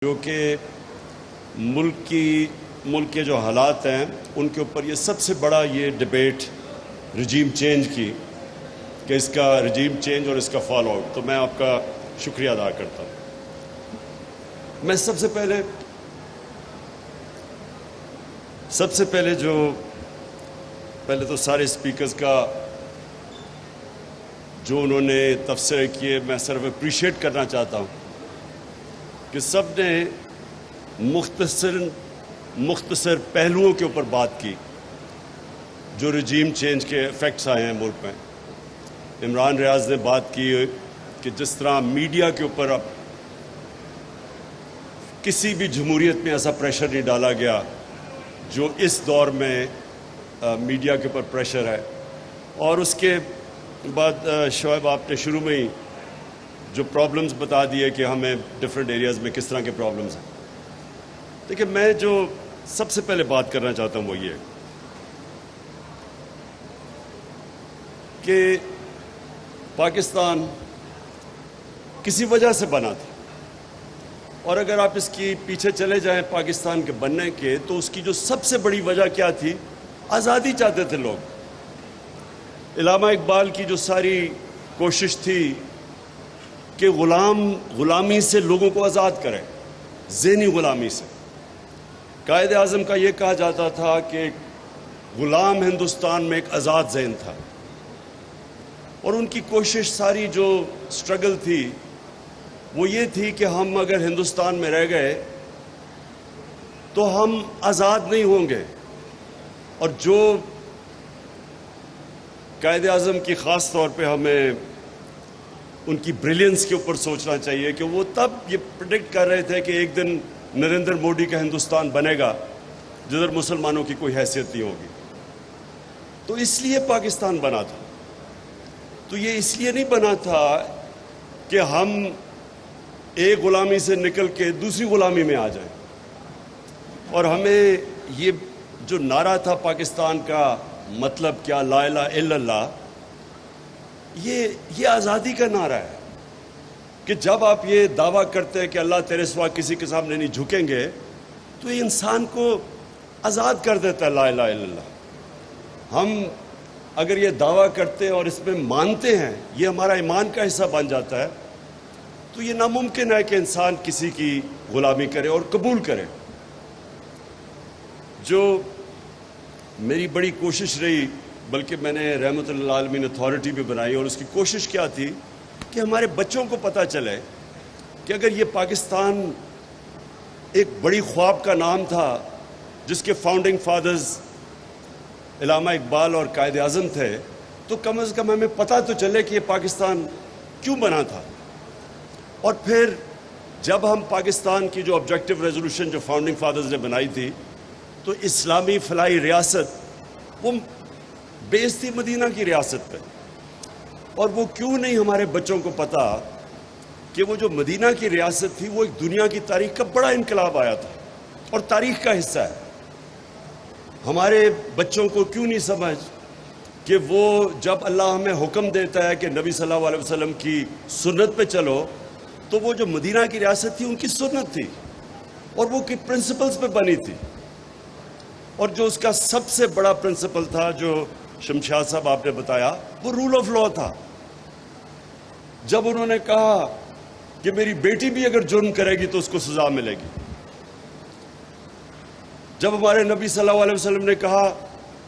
جو کہ ملک کے جو حالات ہیں ان کے اوپر یہ سب سے بڑا یہ ڈیبیٹ رجیم چینج کی کہ اس کا رجیم چینج اور اس کا فال آؤٹ، تو میں آپ کا شکریہ ادا کرتا ہوں۔ میں سب سے پہلے تو سارے اسپیکرز کا جو انہوں نے تبصرے کیے میں صرف اپریشیٹ کرنا چاہتا ہوں کہ سب نے مختصر پہلوؤں کے اوپر بات کی جو رجیم چینج کے ایفیکٹس آئے ہیں ملک میں۔ عمران ریاض نے بات کی کہ جس طرح میڈیا کے اوپر اب کسی بھی جمہوریت میں ایسا پریشر نہیں ڈالا گیا جو اس دور میں میڈیا کے اوپر پریشر ہے، اور اس کے بعد شعیب آپ نے شروع میں ہی جو پرابلمز بتا دیے کہ ہمیں ڈفرینٹ ایریاز میں کس طرح کے پرابلمز ہیں۔ دیکھیں، میں جو سب سے پہلے بات کرنا چاہتا ہوں وہ یہ کہ پاکستان کسی وجہ سے بنا تھا، اور اگر آپ اس کی پیچھے چلے جائیں پاکستان کے بننے کے، تو اس کی جو سب سے بڑی وجہ کیا تھی؟ آزادی چاہتے تھے لوگ۔ علامہ اقبال کی جو ساری کوشش تھی کہ غلامی سے لوگوں کو آزاد کرے، ذہنی غلامی سے۔ قائد اعظم کا یہ کہا جاتا تھا کہ غلام ہندوستان میں ایک آزاد ذہن تھا، اور ان کی کوشش ساری جو سٹرگل تھی وہ یہ تھی کہ ہم اگر ہندوستان میں رہ گئے تو ہم آزاد نہیں ہوں گے، اور جو قائد اعظم کی خاص طور پہ ہمیں ان کی بریلینس کے اوپر سوچنا چاہیے کہ وہ تب یہ پریڈکٹ کر رہے تھے کہ ایک دن نریندر مودی کا ہندوستان بنے گا جدھر مسلمانوں کی کوئی حیثیت نہیں ہوگی۔ تو اس لیے پاکستان بنا تھا۔ تو یہ اس لیے نہیں بنا تھا کہ ہم ایک غلامی سے نکل کے دوسری غلامی میں آ جائیں، اور ہمیں یہ جو نعرہ تھا پاکستان کا مطلب کیا، لا الہ الا اللہ، یہ آزادی کا نعرہ ہے کہ جب آپ یہ دعویٰ کرتے ہیں کہ اللہ تیرے سوا کسی کے سامنے نہیں جھکیں گے، تو یہ انسان کو آزاد کر دیتا ہے لا الہ الا اللہ۔ ہم اگر یہ دعویٰ کرتے ہیں اور اس میں مانتے ہیں، یہ ہمارا ایمان کا حصہ بن جاتا ہے، تو یہ ناممکن ہے کہ انسان کسی کی غلامی کرے اور قبول کرے۔ جو میری بڑی کوشش رہی، بلکہ میں نے رحمت اللہ عالمین اتھارٹی بھی بنائی، اور اس کی کوشش کیا تھی کہ ہمارے بچوں کو پتہ چلے کہ اگر یہ پاکستان ایک بڑی خواب کا نام تھا جس کے فاؤنڈنگ فادرز علامہ اقبال اور قائد اعظم تھے، تو کم از کم ہمیں پتہ تو چلے کہ یہ پاکستان کیوں بنا تھا۔ اور پھر جب ہم پاکستان کی جو آبجیکٹو ریزولوشن جو فاؤنڈنگ فادرز نے بنائی تھی، تو اسلامی فلاحی ریاست وہ بیس تھی مدینہ کی ریاست پہ، اور وہ کیوں نہیں ہمارے بچوں کو پتا کہ وہ جو مدینہ کی ریاست تھی وہ ایک دنیا کی تاریخ کا بڑا انقلاب آیا تھا اور تاریخ کا حصہ ہے۔ ہمارے بچوں کو کیوں نہیں سمجھ کہ وہ جب اللہ ہمیں حکم دیتا ہے کہ نبی صلی اللہ علیہ وسلم کی سنت پہ چلو، تو وہ جو مدینہ کی ریاست تھی ان کی سنت تھی، اور وہ کی پرنسپلز پہ بنی تھی، اور جو اس کا سب سے بڑا پرنسپل تھا جو شمشاد صاحب آپ نے بتایا، وہ رول آف لا تھا۔ جب انہوں نے کہا کہ میری بیٹی بھی اگر جرم کرے گی تو اس کو سزا ملے گی، جب ہمارے نبی صلی اللہ علیہ وسلم نے کہا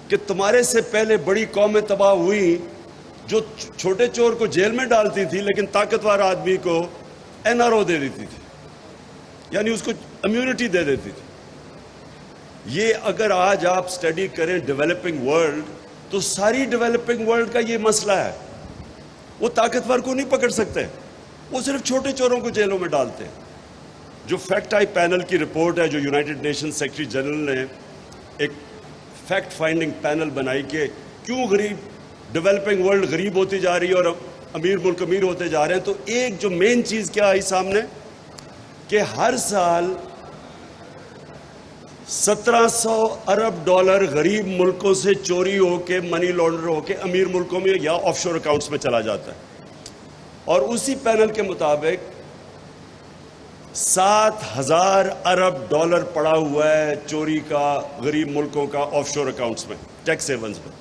کہ تمہارے سے پہلے بڑی قومیں تباہ ہوئیں جو چھوٹے چور کو جیل میں ڈالتی تھی لیکن طاقتور آدمی کو NRO دے دیتی تھی، یعنی اس کو امیونٹی دے دیتی تھی۔ یہ اگر آج آپ سٹڈی کریں ڈیولپنگ ورلڈ، تو ساری ڈیولپنگ ورلڈ کا یہ مسئلہ ہے۔ وہ طاقتور کو نہیں پکڑ سکتے، وہ صرف چھوٹے چوروں کو جیلوں میں ڈالتے ہیں۔ جو فیکٹ آئی پینل کی رپورٹ ہے جو یونائٹڈ نیشن سیکرٹری جنرل نے ایک فیکٹ فائنڈنگ پینل بنائی کہ کیوں ڈیولپنگ ورلڈ غریب ہوتی جا رہی ہے اور امیر ملک امیر ہوتے جا رہے ہیں، تو ایک جو مین چیز کیا آئی سامنے کہ ہر سال 1700 ارب ڈالر غریب ملکوں سے چوری ہو کے، منی لانڈر ہو کے امیر ملکوں میں یا آف شور اکاؤنٹس میں چلا جاتا ہے۔ اور اسی پینل کے مطابق 7,000 ارب ڈالر پڑا ہوا ہے چوری کا غریب ملکوں کا آف شور اکاؤنٹس میں، ٹیکس ہیونز میں.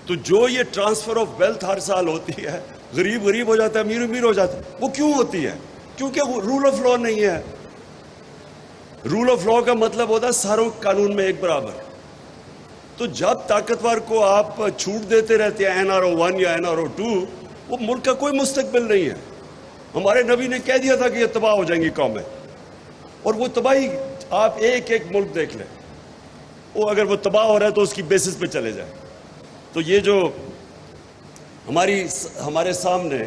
تو جو یہ ٹرانسفر آف ویلتھ ہر سال ہوتی ہے، غریب غریب ہو جاتا ہے، امیر امیر ہو جاتا ہے، وہ کیوں ہوتی ہے؟ کیونکہ رول آف لا نہیں ہے. رول آف لا کا مطلب ہوتا ہے ساروں قانون میں ایک برابر. تو جب طاقتور کو آپ چھوٹ دیتے رہتے ہیں NRO1 یا NRO2، وہ ملک کا کوئی مستقبل نہیں ہے. ہمارے نبی نے کہہ دیا تھا کہ یہ تباہ ہو جائیں گی قومیں، اور وہ تباہی آپ ایک ایک ملک دیکھ لیں، وہ اگر وہ تباہ ہو رہا ہے تو اس کی بیسس پہ چلے جائیں. تو یہ جو ہمارے سامنے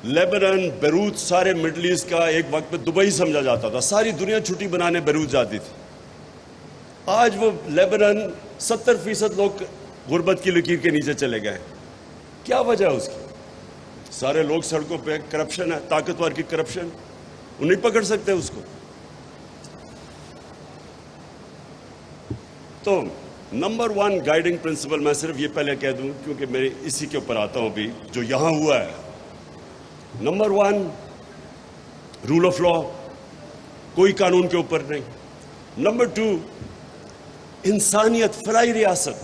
لیبنان، بیروت، سارے مڈل ایسٹ کا ایک وقت میں دبئی سمجھا جاتا تھا، ساری دنیا چھٹی بنانے بیروت جاتی تھی. آج وہ لیبنان 70% لوگ غربت کی لکیر کے نیچے چلے گئے. کیا وجہ ہے اس کی؟ سارے لوگ سڑکوں پہ، کرپشن ہے، طاقتور کی کرپشن، وہ نہیں پکڑ سکتے اس کو. تو نمبر 1 گائیڈنگ پرنسپل میں صرف یہ پہلے کہہ دوں کیونکہ میں اسی کے اوپر آتا ہوں بھی جو یہاں ہوا ہے. نمبر 1 رول آف لا، کوئی قانون کے اوپر نہیں. نمبر 2 انسانیت، فلاحی ریاست،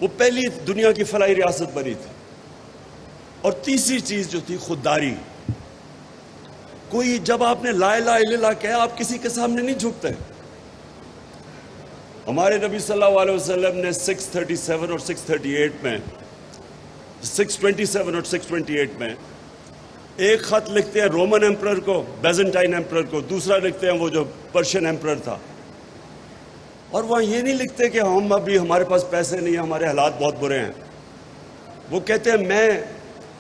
وہ پہلی دنیا کی فلاحی ریاست بنی تھی. اور تیسری چیز جو تھی خودداری. کوئی جب آپ نے لا الہ الا اللہ کہا، آپ کسی کے سامنے نہیں جھکتے. ہمارے نبی صلی اللہ علیہ وسلم نے 637 اور 638 میں 627 اور 628 میں ایک خط لکھتے ہیں رومن ایمپرر کو، بیزنٹائن ایمپرر کو، دوسرا لکھتے ہیں وہ جو پرشین ایمپرر تھا. اور وہاں یہ نہیں لکھتے کہ ہم ابھی ہمارے پاس پیسے نہیں ہیں، ہمارے حالات بہت برے ہیں. وہ کہتے ہیں میں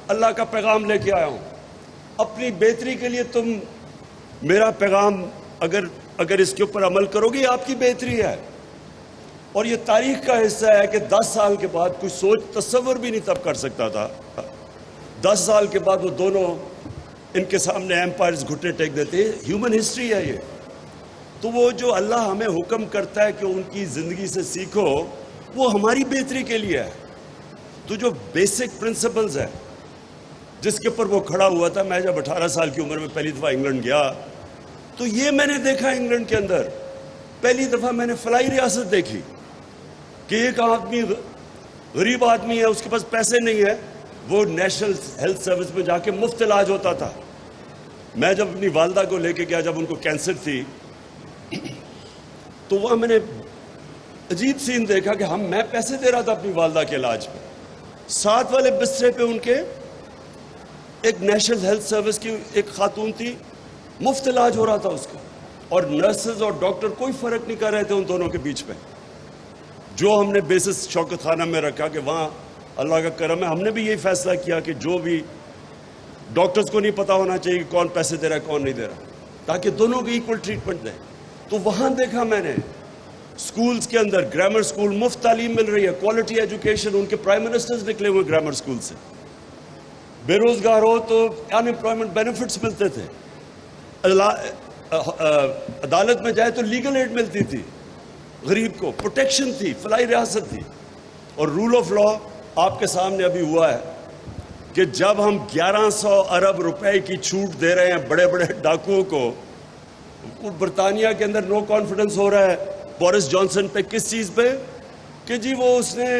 اللہ کا پیغام لے کے آیا ہوں، اپنی بہتری کے لیے تم میرا پیغام اگر اس کے اوپر عمل کرو گے، آپ کی بہتری ہے. اور یہ تاریخ کا حصہ ہے کہ 10 سال کے بعد کوئی سوچ تصور بھی نہیں تب کر سکتا تھا. 10 سال کے بعد وہ دونوں ان کے سامنے ایمپائرز گھٹنے ٹیک دیتے. ہیومن ہسٹری ہے یہ. تو وہ جو اللہ ہمیں حکم کرتا ہے کہ ان کی زندگی سے سیکھو، وہ ہماری بہتری کے لیے ہے. تو جو بیسک پرنسپلز ہے جس کے اوپر وہ کھڑا ہوا تھا. میں جب 18 سال کی عمر میں پہلی دفعہ انگلینڈ گیا تو یہ میں نے دیکھا انگلینڈ کے اندر پہلی دفعہ میں نے فلاحی ریاست دیکھی کہ ایک آدمی غریب آدمی ہے، اس کے پاس پیسے نہیں ہے، وہ نیشنل ہیلتھ سروس میں جا کے مفت علاج ہوتا تھا. میں جب اپنی والدہ کو لے کے گیا، جب ان کو کینسر تھی، تو وہاں میں نے عجیب سین دیکھا کہ میں پیسے دے رہا تھا اپنی والدہ کے علاج پہ. ساتھ والے بسترے پہ ان کے ایک نیشنل ہیلتھ سروس کی ایک خاتون تھی، مفت علاج ہو رہا تھا اس کا. اور نرسز اور ڈاکٹر کوئی فرق نہیں کر رہے تھے ان دونوں کے بیچ میں. جو ہم نے بیسس شوکت خانہ میں رکھا کہ وہاں اللہ کا کرم ہے، ہم نے بھی یہی فیصلہ کیا کہ جو بھی ڈاکٹرز کو نہیں پتا ہونا چاہیے کہ کون پیسے دے رہا ہے کون نہیں دے رہا، تاکہ دونوں کو ایکول ٹریٹمنٹ دیں. تو وہاں دیکھا میں نے سکولز کے اندر، گرامر سکول، مفت تعلیم مل رہی ہے، کوالٹی ایجوکیشن. ان کے پرائم منسٹرز نکلے ہوئے گرامر سکول سے. بے روزگار ہو تو ان امپلائمنٹ بینیفٹس ملتے تھے. عدالت میں جائے تو لیگل ایڈ ملتی تھی، غریب کو پروٹیکشن تھی، فلاحی ریاست تھی. اور رول آف لا آپ کے سامنے ابھی ہوا ہے کہ جب ہم 1100 ارب روپے کی چھوٹ دے رہے ہیں بڑے بڑے ڈاکوؤں کو، وہ برطانیہ کے اندر نو کانفیڈنس ہو رہا ہے بورس جانسن پہ. کس چیز پہ؟ کہ جی وہ اس نے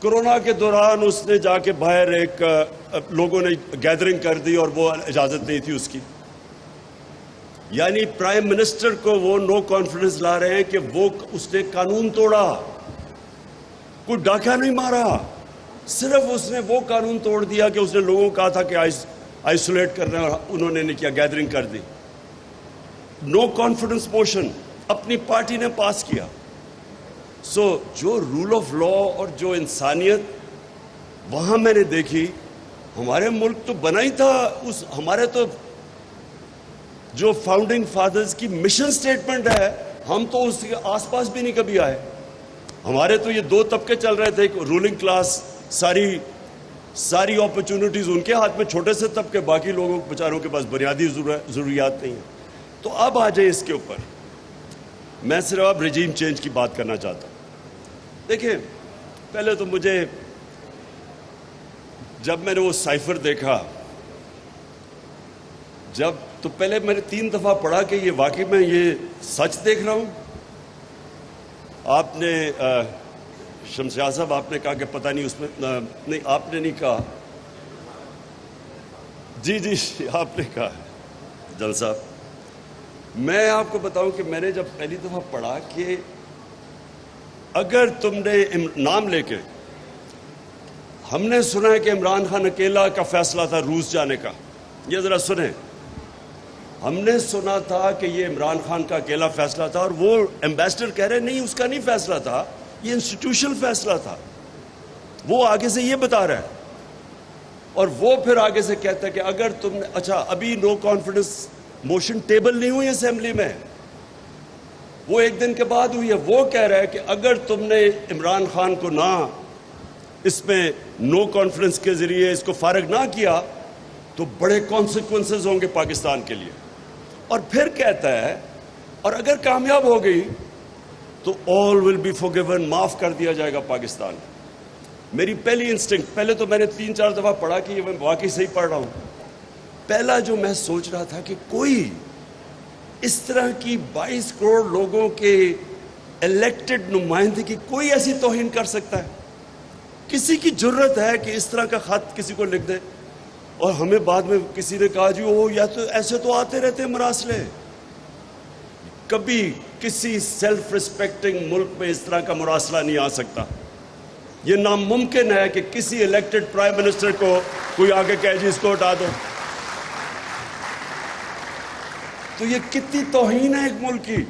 کرونا کے دوران اس نے جا کے باہر ایک لوگوں نے گیدرنگ کر دی اور وہ اجازت نہیں تھی اس کی. یعنی پرائم منسٹر کو وہ نو کانفیڈنس لا رہے ہیں کہ وہ اس نے قانون توڑا، کوئی ڈاکہ نہیں مارا، صرف اس نے وہ قانون توڑ دیا کہ اس نے لوگوں کو کہا تھا کہ آئسولیٹ کرنا، اور انہوں نے نہیں کیا، گیدرنگ کر دی. نو کانفیڈنس موشن اپنی پارٹی نے پاس کیا. سو جو رول آف لا اور جو انسانیت وہاں میں نے دیکھی، ہمارے ملک تو بنا ہی تھا ہمارے تو جو فاؤنڈنگ فادرز کی مشن سٹیٹمنٹ ہے، ہم تو اس کے آس پاس بھی نہیں کبھی آئے. ہمارے تو یہ 2 طبقے چل رہے تھے، رولنگ کلاس، ساری اپرچونٹیز ان کے ہاتھ میں، چھوٹے سے طبقے، باقی لوگوں بیچاروں کے پاس بنیادی ضروریات نہیں ہیں. تو اب آ جائے اس کے اوپر. میں صرف اب رجیم چینج کی بات کرنا چاہتا ہوں. دیکھیں، پہلے تو مجھے جب میں نے وہ سائفر دیکھا جب تو پہلے میں نے 3 دفعہ پڑھا کہ یہ واقعی میں یہ سچ دیکھ رہا ہوں. آپ نے شمسیار صاحب آپ نے کہا کہ پتہ نہیں اس میں نہیں، آپ نے نہیں کہا. جی آپ نے کہا جل صاحب. میں آپ کو بتاؤں کہ میں نے جب پہلی دفعہ پڑھا کہ اگر تم نے نام لے کے، ہم نے سنا ہے کہ عمران خان اکیلا کا فیصلہ تھا روس جانے کا. یہ ذرا سنیں، ہم نے سنا تھا کہ یہ عمران خان کا اکیلا فیصلہ تھا، اور وہ ایمبیسڈر کہہ رہے نہیں اس کا نہیں فیصلہ تھا، یہ انسٹیٹیوشنل فیصلہ تھا. وہ آگے سے یہ بتا رہا ہے، اور وہ پھر آگے سے کہتا ہے کہ اگر تم نے اچھا ابھی نو کانفیڈنس موشن ٹیبل نہیں ہوئی اسمبلی میں، وہ 1 دن کے بعد ہوئی ہے. وہ کہہ رہا ہے کہ اگر تم نے عمران خان کو نہ اس میں نو کانفیڈنس کے ذریعے اس کو فارغ نہ کیا تو بڑے کانسیکوینسز ہوں گے پاکستان کے لیے. اور پھر کہتا ہے اور اگر کامیاب ہو گئی تو all will be forgiven، معاف کر دیا جائے گا پاکستان. میری پہلی انسٹنکٹ، پہلے تو میں نے 3-4 دفعہ پڑھا کہ یہ میں واقعی صحیح پڑھ رہا ہوں. پہلا جو میں سوچ رہا تھا کہ کوئی اس طرح کی 22 کروڑ لوگوں کے الیکٹڈ نمائندگی کوئی ایسی توہین کر سکتا ہے؟ کسی کی جرت ہے کہ اس طرح کا خط کسی کو لکھ دے؟ اور ہمیں بعد میں کسی نے کہا جی وہ یا تو ایسے تو آتے رہتے ہیں مراسلے. کبھی کسی سیلف ریسپیکٹنگ ملک میں اس طرح کا مراسلہ نہیں آ سکتا. یہ ناممکن ہے کہ کسی الیکٹڈ پرائم منسٹر کو کوئی آگے کہے جی اس کو ہٹا دو. تو یہ کتنی توہین ہے ایک ملک کی.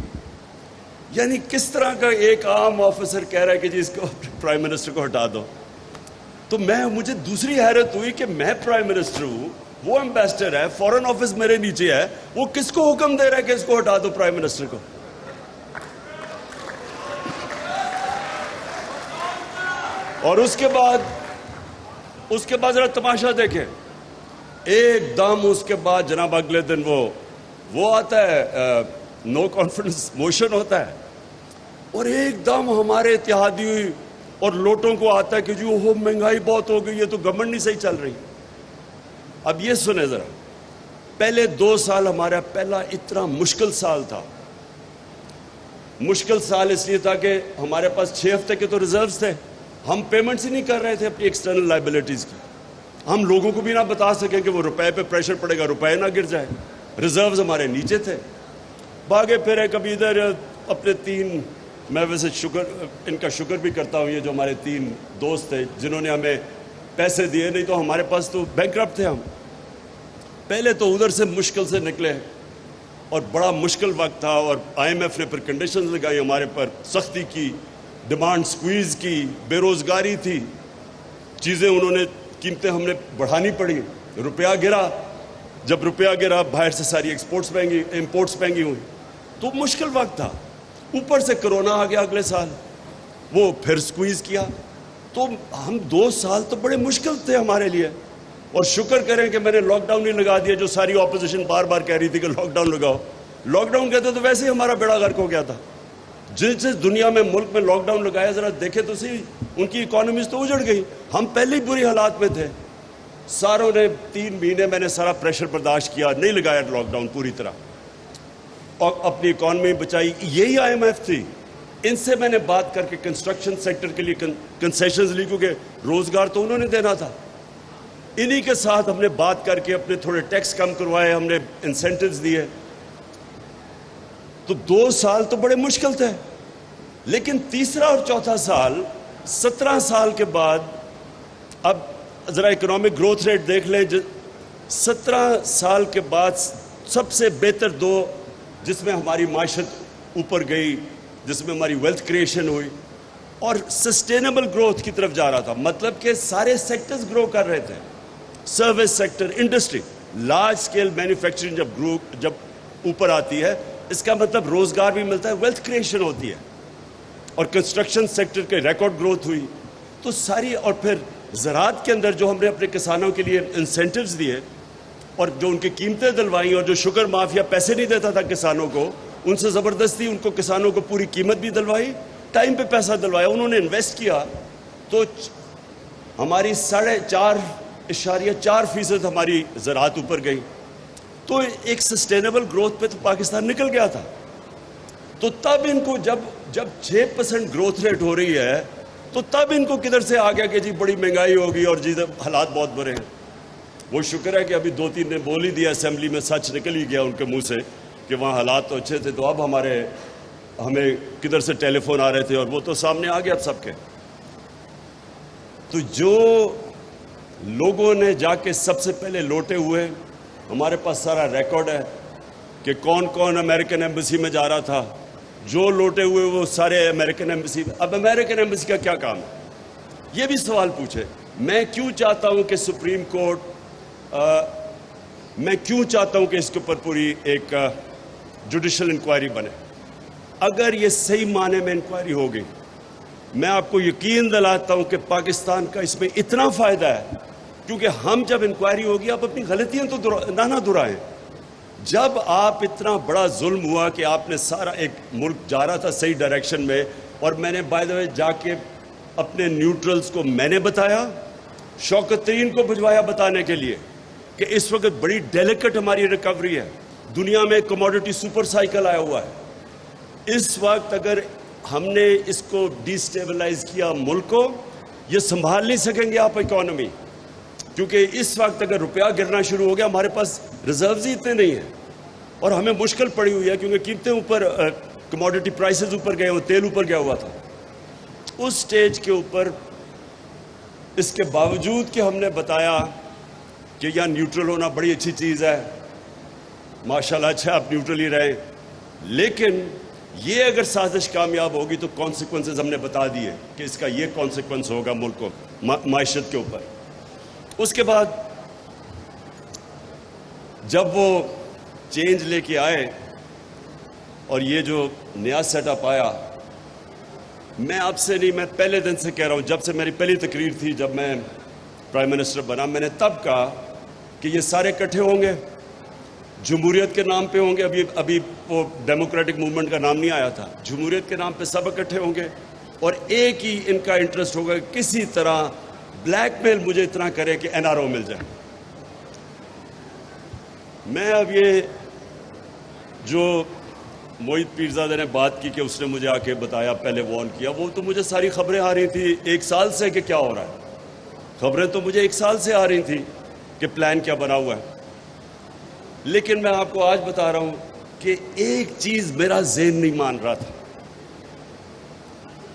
یعنی کس طرح کا ایک عام آفیسر کہہ رہا ہے کہ جی اس کو پرائم منسٹر کو ہٹا دو. تو مجھے دوسری حیرت ہوئی کہ میں پرائم منسٹر ہوں، وہ ایمبیسڈر ہے، فورن آفس میرے نیچے ہے، وہ کس کو حکم دے رہا ہے کہ اس کو ہٹا دو پرائم منسٹر کو؟ اور اس کے بعد ذرا تماشا دیکھیں. ایک دم اس کے بعد جناب اگلے دن وہ آتا ہے، نو کانفیڈنس موشن ہوتا ہے، اور ایک دم ہمارے اتحادی اور لوٹوں کو آتا ہے کہ جو مہنگائی بہت ہو گئی ہے تو گورنمنٹ نہیں صحیح چل رہی. اب یہ سنیں ذرا، پہلے 2 سال ہمارا پہلا اتنا مشکل سال تھا. مشکل سال اس لیے تھا کہ ہمارے پاس 6 ہفتے کے تو ریزروز تھے. ہم پیمنٹس ہی نہیں کر رہے تھے اپنی ایکسٹرنل لائبلٹیز کی. ہم لوگوں کو بھی نہ بتا سکیں کہ وہ روپے پہ پریشر پڑے گا، روپے نہ گر جائے. ریزروز ہمارے نیچے تھے. بھاگے پھرے کبھی ادھر اپنے 3، میں ویسے ان کا شکر بھی کرتا ہوں، یہ جو ہمارے 3 دوست تھے جنہوں نے ہمیں پیسے دیے، نہیں تو ہمارے پاس تو بینکرپٹ تھے. ہم پہلے تو ادھر سے مشکل سے نکلے اور بڑا مشکل وقت تھا، اور IMF نے پھر کنڈیشنز لگائی ہمارے پر، سختی کی، ڈیمانڈ سکویز کی، بے روزگاری تھی، چیزیں انہوں نے، قیمتیں ہم نے بڑھانی پڑی. روپیہ گرا، جب روپیہ گرا باہر سے ساری امپورٹس مہنگی ہوئی، تو مشکل وقت تھا. اوپر سے کرونا آ گیا اگلے سال، وہ پھر سکویز کیا. تو ہم 2 سال تو بڑے مشکل تھے ہمارے لیے. اور شکر کریں کہ میں نے لاک ڈاؤن نہیں لگا دیا، جو ساری اپوزیشن بار بار کہہ رہی تھی کہ لاک ڈاؤن لگاؤ. لاک ڈاؤن کہتے تو ویسے ہی ہمارا بیڑا غرق ہو گیا تھا. جس دنیا میں ملک میں لاک ڈاؤن لگایا، ذرا دیکھے تو صحیح، ان کی اکانومیز تو اجڑ گئی. ہم پہلے ہی بری حالات میں تھے. ساروں نے 3 مہینے میں نے سارا پریشر برداشت کیا، نہیں لگایا لاک ڈاؤن پوری طرح، اور اپنی اکانومی بچائی. یہی IMF تھی. ان سے میں نے بات کر کے کنسٹرکشن سیکٹر کے لیے کنسیشنز لی، کیونکہ روزگار تو انہوں نے دینا تھا. انہی کے ساتھ ہم نے بات کر کے اپنے تھوڑے ٹیکس کم کروائے، ہم نے انسینٹیوز دیے. تو 2 سال تو بڑے مشکل تھے. لیکن تیسرا اور چوتھا سال، 17 سال کے بعد، اب ذرا اکنامک گروتھ ریٹ دیکھ لیں. 17 سال کے بعد سب سے بہتر 2 جس میں ہماری معیشت اوپر گئی، جس میں ہماری ویلتھ کریشن ہوئی اور سسٹینیبل گروتھ کی طرف جا رہا تھا. مطلب کہ سارے سیکٹرز گرو کر رہے تھے. Service sector, industry, large scale manufacturing جب اوپر آتی ہے، اس کا مطلب روزگار بھی ملتا ہے، ویلتھ کریشن ہوتی ہے. اور کنسٹرکشن سیکٹر کے ریکارڈ گروتھ ہوئی. تو ساری، اور پھر زراعت کے اندر جو ہم نے اپنے کسانوں کے لیے انسینٹیوز دیے اور جو ان کی قیمتیں دلوائیں، اور جو شوگر مافیا پیسے نہیں دیتا تھا کسانوں کو، ان سے زبردستی ان کو کسانوں کو پوری قیمت بھی دلوائی، ٹائم پہ پیسہ دلوایا. انہوں نے انویسٹ کیا تو ہماری 4.5% ہماری زراعت اوپر گئی. تو ایک سسٹینیبل گروتھ پہ تو پاکستان نکل گیا تھا. تو تب ان کو جب 6% گروتھ ریٹ ہو رہی ہے تو تب ان کو کدھر سے آ گیا کہ جی بڑی مہنگائی ہوگی اور جی حالات بہت برے ہیں. وہ شکر ہے کہ ابھی 2-3 نے بول ہی دیا اسمبلی میں, سچ نکل ہی گیا ان کے منہ سے کہ وہاں حالات تو اچھے تھے. تو اب ہمیں کدھر سے ٹیلی فون آ رہے تھے اور وہ تو سامنے آ گیا اب سب کے. تو جو لوگوں نے جا کے سب سے پہلے لوٹے ہوئے, ہمارے پاس سارا ریکارڈ ہے کہ کون کون امریکن ایمبیسی میں جا رہا تھا. جو لوٹے ہوئے وہ سارے امریکن ایمبیسی. اب امریکن ایمبیسی کا کیا کام ہے, یہ بھی سوال پوچھے. میں کیوں چاہتا ہوں کہ سپریم کورٹ, میں کیوں چاہتا ہوں کہ اس کے اوپر پوری ایک جوڈیشل انکوائری بنے. اگر یہ صحیح معنی میں انکوائری ہوگی, میں آپ کو یقین دلاتا ہوں کہ پاکستان کا اس میں اتنا فائدہ ہے, کیونکہ ہم جب انکوائری ہوگی آپ اپنی غلطیاں تو نہ دہرائیں. جب آپ اتنا بڑا ظلم ہوا کہ آپ نے سارا ایک ملک جا رہا تھا صحیح ڈائریکشن میں, اور میں نے بائی دا وے جا کے اپنے نیوٹرلز کو میں نے بتایا, شوکت ترین کو بھجوایا بتانے کے لیے کہ اس وقت بڑی ڈیلیکٹ ہماری ریکوری ہے. دنیا میں کموڈٹی سپر سائیکل آیا ہوا ہے. اس وقت اگر ہم نے اس کو ڈی سٹیبلائز کیا ملک کو, یہ سنبھال نہیں سکیں گے آپ اکانومی, کیونکہ اس وقت اگر روپیہ گرنا شروع ہو گیا, ہمارے پاس ریزروز ہی اتنے نہیں ہیں اور ہمیں مشکل پڑی ہوئی ہے کیونکہ قیمتیں اوپر, کموڈٹی پرائسز اوپر گئے, تیل اوپر گیا ہوا تھا. اس سٹیج کے اوپر اس کے باوجود کہ ہم نے بتایا کہ یہاں نیوٹرل ہونا بڑی اچھی چیز ہے, ماشاءاللہ اچھا آپ نیوٹرل ہی رہیں, لیکن یہ اگر سازش کامیاب ہوگی تو کانسیکوینسز ہم نے بتا دیے کہ اس کا یہ کانسیکوینس ہوگا ملک کو, معیشت کے اوپر. اس کے بعد جب وہ چینج لے کے آئے اور یہ جو نیا سیٹ اپ آیا, میں آپ سے نہیں, میں پہلے دن سے کہہ رہا ہوں, جب سے میری پہلی تقریر تھی جب میں پرائم منسٹر بنا, میں نے تب کہا کہ یہ سارے اکٹھے ہوں گے, جمہوریت کے نام پہ ہوں گے. ابھی وہ ڈیموکریٹک موومنٹ کا نام نہیں آیا تھا, جمہوریت کے نام پہ سب اکٹھے ہوں گے اور ایک ہی ان کا انٹرسٹ ہوگا کہ کسی طرح بلیک میل مجھے اتنا کرے کہ این آر او مل جائے. میں اب یہ جو موہت پیرزادہ نے بات کی کہ اس نے مجھے آ کے بتایا, پہلے وارن کیا, وہ تو مجھے ساری خبریں آ رہی تھی 1 سال سے کہ کیا ہو رہا ہے. خبریں تو مجھے 1 سال سے آ رہی تھی کہ پلان کیا بنا ہوا ہے. لیکن میں آپ کو آج بتا رہا ہوں کہ ایک چیز میرا ذہن نہیں مان رہا تھا,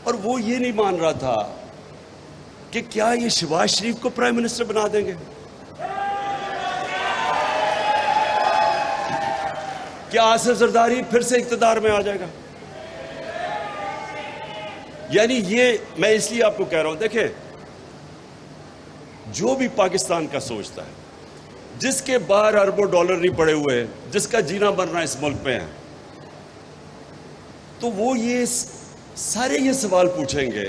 اور وہ یہ نہیں مان رہا تھا کہ کیا یہ شہباز شریف کو پرائم منسٹر بنا دیں گے, کیا آصف زرداری پھر سے اقتدار میں آ جائے گا. یعنی یہ میں اس لیے آپ کو کہہ رہا ہوں, دیکھیں جو بھی پاکستان کا سوچتا ہے, جس کے باہر اربوں ڈالر نہیں پڑے ہوئے, جس کا جینا مرنا اس ملک پہ ہے, تو وہ یہ سارے یہ سوال پوچھیں گے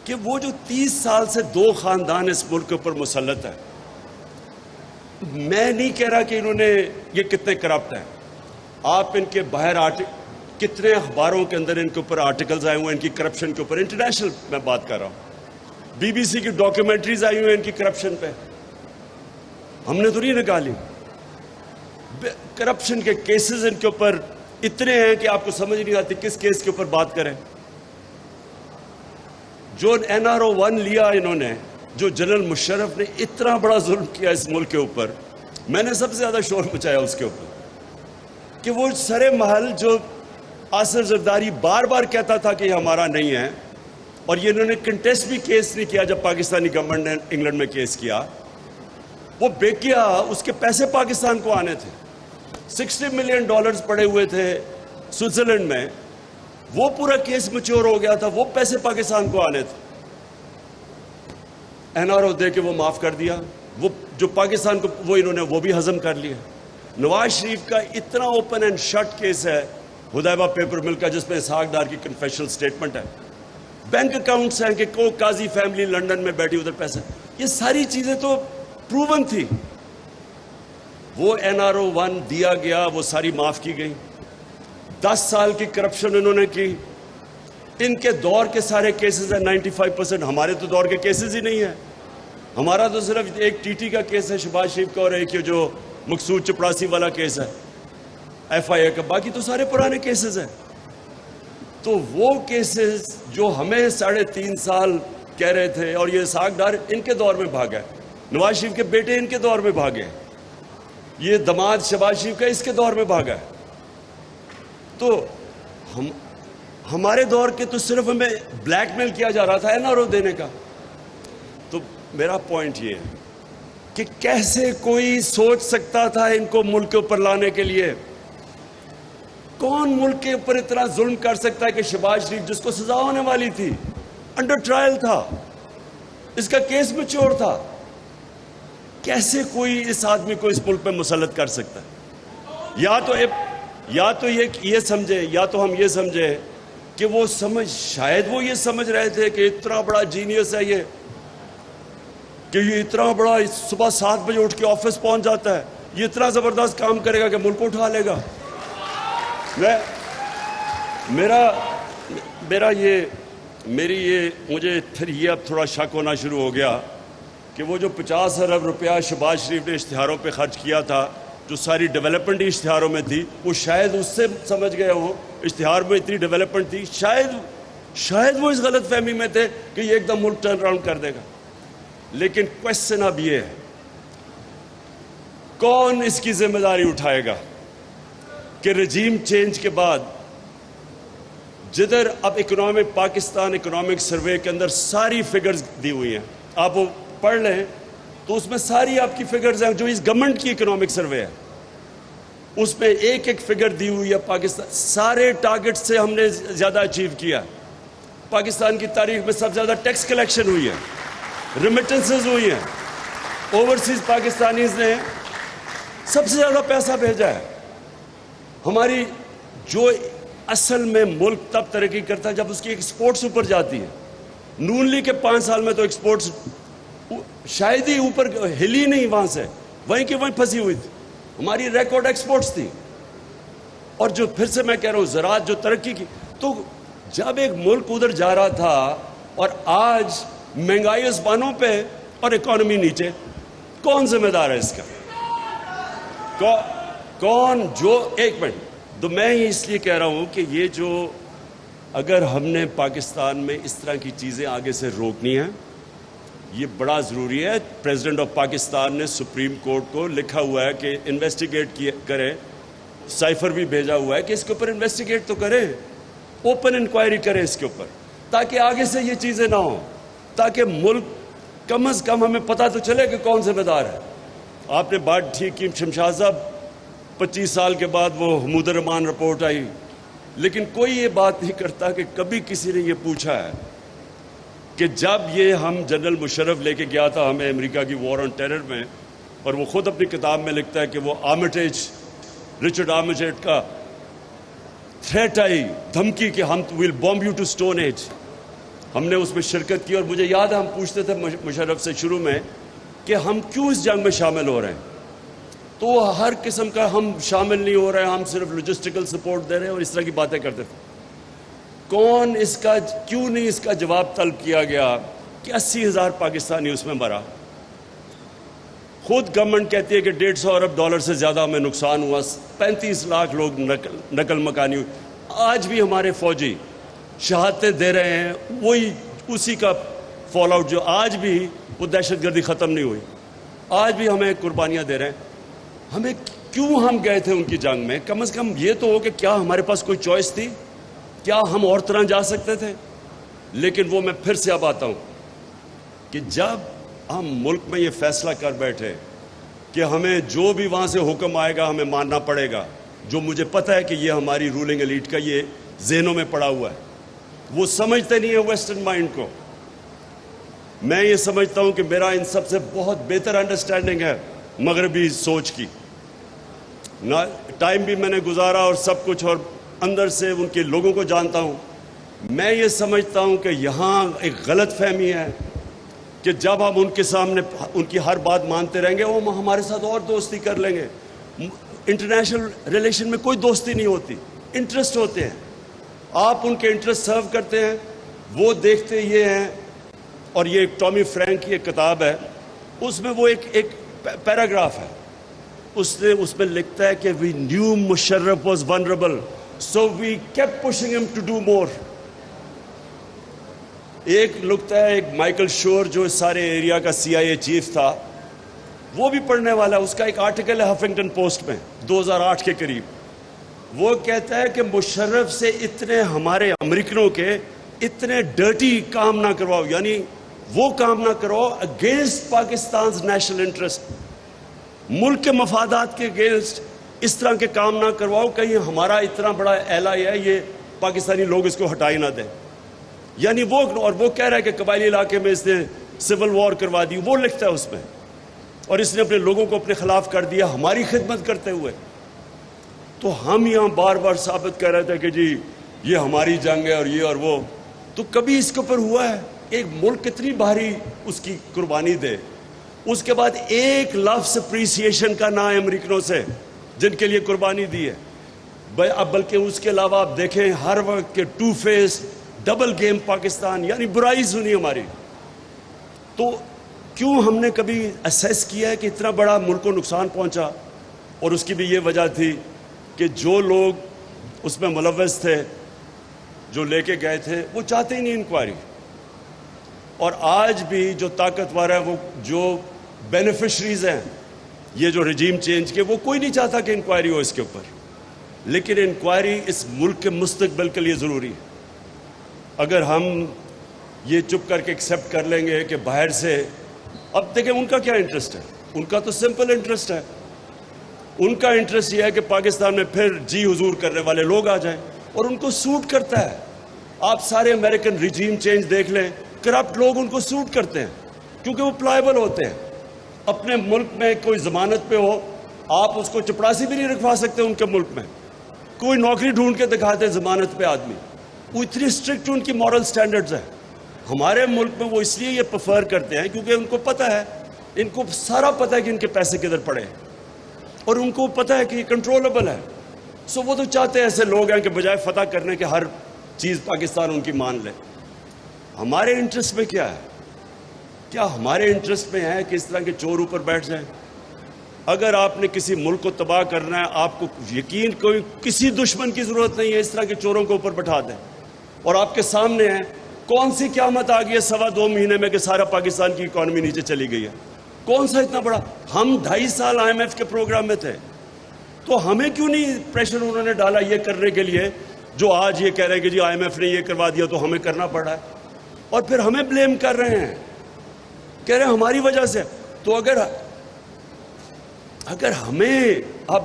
کہ وہ جو 30 سال سے 2 خاندان اس ملک کے اوپر مسلط ہے, میں نہیں کہہ رہا کہ انہوں نے یہ کتنے کرپٹ ہیں. آپ ان کے باہر کتنے اخباروں کے اندر ان کے اوپر آرٹیکلز آئے ہوئے ان کی کرپشن کے اوپر, انٹرنیشنل میں بات کر رہا ہوں, BBC کی ڈاکیومنٹریز آئی ہوئی ہیں ان کی کرپشن پہ, ہم نے تو نہیں نکالی. کرپشن کے کیسز ان کے اوپر اتنے ہیں کہ آپ کو سمجھ نہیں آتی کس کیس کے اوپر بات کریں. جو NRO-1 لیا انہوں نے, جو جنرل مشرف نے اتنا بڑا ظلم کیا اس ملک کے اوپر, میں نے سب سے زیادہ شور مچایا اس کے اوپر کہ وہ سرے محل جو آصف زرداری بار بار کہتا تھا کہ یہ ہمارا نہیں ہے, اور یہ انہوں نے کنٹیسٹ بھی کیس نہیں کیا جب پاکستانی گورنمنٹ نے انگلینڈ میں کیس کیا, وہ بیکیا اس کے پیسے پاکستان کو آنے تھے. $60 ملین پڑے ہوئے تھے سوئٹزرلینڈ میں, وہ پورا کیس میچور ہو گیا تھا, وہ پیسے پاکستان کو آنے تھے. NRO دے کے وہ معاف کر دیا, وہ جو پاکستان کو وہ انہوں نے وہ بھی ہضم کر لیا. نواز شریف کا اتنا اوپن اینڈ شٹ کیس ہے حدیبہ پیپر مل کا, جس میں اسحاق ڈار کی کنفیشنل سٹیٹمنٹ ہے, بینک اکاؤنٹس ہیں کہ کو قاضی فیملی لنڈن میں بیٹھی ادھر پیسے, یہ ساری چیزیں تو پروون تھی. وہ NRO-1 دیا گیا, وہ ساری معاف کی گئی. 10 سال کی کرپشن انہوں نے کی. ان کے دور کے سارے کیسز ہیں 95%, ہمارے تو دور کے کیسز ہی نہیں ہیں. ہمارا تو صرف ایک TT کا کیس ہے شہباز شریف کا, اور ایک جو مقصود چپڑاسی والا کیس ہے FIA کا، باقی تو سارے پرانے کیسز ہیں. تو وہ کیسز جو ہمیں 3.5 سال کہہ رہے تھے، اور یہ اسحاق ڈار ان کے دور میں بھاگا ہے، نواز شریف کے بیٹے ان کے دور میں بھاگے، یہ دماد شہباز شریف کا اس کے دور میں بھاگا ہے. تو ہمارے دور کے تو صرف ہمیں بلیک میل کیا جا رہا تھا NRO دینے کا. تو میرا پوائنٹ یہ ہے کہ کیسے کوئی سوچ سکتا تھا ان کو ملک کے اوپر لانے کے لیے؟ کون ملک کے اوپر اتنا ظلم کر سکتا ہے کہ شہباز شریف جس کو سزا ہونے والی تھی، انڈر ٹرائل تھا، اس کا کیس میچور تھا، کیسے کوئی اس آدمی کو اس ملک پہ مسلط کر سکتا ہے؟ یا تو یہ سمجھے، یا تو ہم یہ سمجھے کہ وہ شاید وہ یہ سمجھ رہے تھے کہ اتنا بڑا جینیس ہے یہ، کہ یہ اتنا بڑا صبح 7 بجے اٹھ کے آفس پہنچ جاتا ہے، یہ اتنا زبردست کام کرے گا کہ ملک کو اٹھا لے گا. مجھے پھر یہ اب تھوڑا شک ہونا شروع ہو گیا کہ وہ جو 50 ارب روپیہ شہباز شریف نے اشتہاروں پہ خرچ کیا تھا، جو ساری ڈیولپمنٹ ہی اشتہاروں میں تھی، وہ شاید اس سے سمجھ گئے ہوں اشتہار میں اتنی ڈیولپمنٹ تھی، شاید وہ اس غلط فہمی میں تھے کہ یہ ایک دم ملک ٹرن اراؤنڈ کر دے گا. لیکن کوشچن اب یہ ہے، کون اس کی ذمہ داری اٹھائے گا کہ رجیم چینج کے بعد جدھر اب پاکستان اکنامک سروے کے اندر ساری فگرز دی ہوئی ہیں، آپ وہ پڑھ لیں تو اس میں ساری آپ کی فگرز ہیں جو اس گورنمنٹ کی اکنامک سروے ہے، اس میں ایک فگر دی ہوئی ہے. پاکستان سارے ٹارگٹ سے ہم نے زیادہ اچیو کیا. پاکستان کی تاریخ میں سب سے زیادہ ٹیکس کلیکشن ہوئی ہے، ریمیٹنسز ہوئی ہیں، اوورسیز پاکستانیز نے سب سے زیادہ پیسہ بھیجا ہے. ہماری جو اصل میں ملک تب ترقی کرتا ہے جب اس کی ایکسپورٹس اوپر جاتی ہے. نون لیگ کے 5 سال میں تو ایکسپورٹس شاید ہی اوپر ہلی نہیں، وہاں سے وہیں کی وہیں پھنسی ہوئی تھی. ہماری ریکارڈ ایکسپورٹس تھی. اور جو پھر سے میں کہہ رہا ہوں زراعت جو ترقی کی، تو جب ایک ملک ادھر جا رہا تھا اور آج مہنگائی آسمانوں پہ اور اکانومی نیچے، کون ذمہ دار ہے اس کا؟ کون؟ جو ایک منٹ، تو میں اس لیے کہہ رہا ہوں کہ یہ جو اگر ہم نے پاکستان میں اس طرح کی چیزیں آگے سے روکنی ہیں، یہ بڑا ضروری ہے. پریزیڈنٹ آف پاکستان نے سپریم کورٹ کو لکھا ہوا ہے کہ انویسٹیگیٹ کرے، سائفر بھی بھیجا ہوا ہے کہ اس کے اوپر انویسٹیگیٹ تو کرے، اوپن انکوائری کرے اس کے اوپر، تاکہ آگے سے یہ چیزیں نہ ہوں، تاکہ ملک کم از کم ہمیں پتہ تو چلے کہ کون ذمہ دار ہے. آپ نے بات ٹھیک کی، شمشاد صاحب 25 سال کے بعد وہ حمود الرحمان رپورٹ آئی، لیکن کوئی یہ بات نہیں کرتا کہ کبھی کسی نے یہ پوچھا ہے کہ جب یہ ہم جنرل مشرف لے کے گیا تھا ہمیں امریکہ کی وار آن ٹیرر میں، اور وہ خود اپنی کتاب میں لکھتا ہے کہ وہ رچرڈ آرمیٹیج کا تھریٹ آئی، دھمکی کہ ہم we'll bomb you to stone age, ہم نے اس میں شرکت کی. اور مجھے یاد ہے ہم پوچھتے تھے مشرف سے شروع میں کہ ہم کیوں اس جنگ میں شامل ہو رہے ہیں، تو وہ ہر قسم کا ہم شامل نہیں ہو رہے ہیں، ہم صرف لاجسٹیکل سپورٹ دے رہے ہیں اور اس طرح کی باتیں کرتے تھے. کیوں نہیں اس کا جواب طلب کیا گیا کہ 80,000 پاکستانی اس میں مرا؟ خود گورنمنٹ کہتی ہے کہ 150 ارب ڈالر سے زیادہ ہمیں نقصان ہوا، 35 لاکھ لوگ نقل مکانی ہوئی. آج بھی ہمارے فوجی شہادتیں دے رہے ہیں، وہی اسی کا فال آؤٹ، جو آج بھی وہ دہشت گردی ختم نہیں ہوئی، آج بھی ہمیں قربانیاں دے رہے ہیں. ہمیں کیوں ہم گئے تھے ان کی جنگ میں؟ کم از کم یہ تو ہو کہ کیا ہمارے پاس کوئی چوائس تھی؟ کیا ہم اور طرح جا سکتے تھے؟ لیکن وہ میں پھر سے اب آتا ہوں کہ جب ہم ملک میں یہ فیصلہ کر بیٹھے کہ ہمیں جو بھی وہاں سے حکم آئے گا ہمیں ماننا پڑے گا، جو مجھے پتہ ہے کہ یہ ہماری رولنگ ایلیٹ کا یہ ذہنوں میں پڑا ہوا ہے، وہ سمجھتے نہیں ہیں ویسٹرن مائنڈ کو. میں یہ سمجھتا ہوں کہ میرا ان سب سے بہت بہتر انڈرسٹینڈنگ ہے مغربی سوچ کی. ٹائم بھی میں نے گزارا اور سب کچھ، اور اندر سے ان کے لوگوں کو جانتا ہوں. میں یہ سمجھتا ہوں کہ یہاں ایک غلط فہمی ہے کہ جب ہم ان کے سامنے ان کی ہر بات مانتے رہیں گے وہ ہمارے ساتھ اور دوستی کر لیں گے. انٹرنیشنل ریلیشن میں کوئی دوستی نہیں ہوتی، انٹرسٹ ہوتے ہیں. آپ ان کے انٹرسٹ سرو کرتے ہیں، وہ دیکھتے یہ ہیں. اور یہ ٹامی فرینک کی ایک کتاب ہے، اس میں وہ ایک پیراگراف ہے اس میں لکھتا ہے کہ we knew Musharraf was vulnerable so we keep pushing him to do more. ایک لکھتا ہے ایک مائیکل شور جو اس سارے ایریا کا CIA چیف تھا, وہ بھی پڑھنے والا ہے, اس کا ایک آرٹیکل ہے ہفنگٹن پوسٹ میں 2008 کے قریب. وہ کہتا ہے کہ مشرف سے اتنے ہمارے امریکنوں کے اتنے ڈرٹی کام نہ کرواؤ, یعنی وہ کام نہ کرواؤ اگینسٹ پاکستان نیشنل انٹرسٹ, ملک کے مفادات کے اگینسٹ اس طرح کے کام نہ کرواؤ, کہیں ہمارا اتنا بڑا ایلائی ہے یہ پاکستانی لوگ اس کو ہٹائی نہ دیں. یعنی وہ کہہ رہا ہے کہ قبائلی علاقے میں اس نے سول وار کروا دی, وہ لکھتا ہے اس میں, اور اس نے اپنے لوگوں کو اپنے خلاف کر دیا ہماری خدمت کرتے ہوئے. تو ہم یہاں بار بار ثابت کر رہے تھے کہ جی یہ ہماری جنگ ہے اور یہ اور وہ, تو کبھی اس کے اوپر ہوا ہے ایک ملک کتنی بھاری اس کی قربانی دے, اس کے بعد ایک لفظ اپریسیشن کا نہ ہے امریکنوں سے جن کے لیے قربانی دی ہے. بلکہ اس کے علاوہ آپ دیکھیں ہر وقت کے two face double game Pakistan, یعنی برائی سنی ہماری. تو کیوں ہم نے کبھی اسیس کیا ہے کہ اتنا بڑا ملک کو نقصان پہنچا؟ اور اس کی بھی یہ وجہ تھی کہ جو لوگ اس میں ملوث تھے, جو لے کے گئے تھے, وہ چاہتے ہی نہیں انکوائری. اور آج بھی جو طاقتور ہے, وہ جو بینیفیشریز ہیں یہ جو رجیم چینج کے, وہ کوئی نہیں چاہتا کہ انکوائری ہو اس کے اوپر. لیکن انکوائری اس ملک کے مستقبل کے لیے ضروری ہے. اگر ہم یہ چپ کر کے ایکسیپٹ کر لیں گے کہ باہر سے, اب دیکھیں ان کا کیا انٹرسٹ ہے, ان کا تو سمپل انٹرسٹ ہے, ان کا انٹرسٹ یہ ہے کہ پاکستان میں پھر جی حضور کرنے والے لوگ آ جائیں, اور ان کو سوٹ کرتا ہے. آپ سارے امریکن رجیم چینج دیکھ لیں, کرپٹ لوگ ان کو سوٹ کرتے ہیں کیونکہ وہ پلائبل ہوتے ہیں. اپنے ملک میں کوئی ضمانت پہ ہو, آپ اس کو چپڑاسی بھی نہیں رکھوا سکتے ان کے ملک میں. کوئی نوکری ڈھونڈ کے دکھاتے ضمانت پہ آدمی, وہ اتنی اسٹرکٹ ان کی مورل سٹینڈرڈز ہیں. ہمارے ملک میں وہ اس لیے یہ پریفر کرتے ہیں کیونکہ ان کو پتہ ہے, ان کو سارا پتہ ہے کہ ان کے پیسے کدھر پڑے, اور ان کو پتہ ہے کہ یہ کنٹرولبل ہے. سو وہ تو چاہتے ہیں ایسے لوگ ہیں کہ بجائے فتح کرنے کے ہر چیز پاکستان ان کی مان لے. ہمارے انٹرسٹ میں کیا ہے؟ کیا ہمارے انٹرسٹ میں ہے کہ اس طرح کے چور اوپر بیٹھ جائیں؟ اگر آپ نے کسی ملک کو تباہ کرنا ہے, آپ کو یقین کوئی کسی دشمن کی ضرورت نہیں ہے, اس طرح کے چوروں کو اوپر بٹھا دیں. اور آپ کے سامنے ہے کون سی قیامت آ گئی ہے 2.25 مہینے میں کہ سارا پاکستان کی اکانومی نیچے چلی گئی ہے. کون سا اتنا بڑا, ہم 2.5 سال IMF کے پروگرام میں تھے, تو ہمیں کیوں نہیں پریشر انہوں نے ڈالا یہ کرنے کے لیے جو آج یہ کہہ رہے ہیں کہ جی IMF نے یہ کروا دیا تو ہمیں کرنا پڑا ہے, اور پھر ہمیں بلیم کر رہے ہیں, کہہ رہے ہیں ہماری وجہ سے. تو اگر ہمیں اب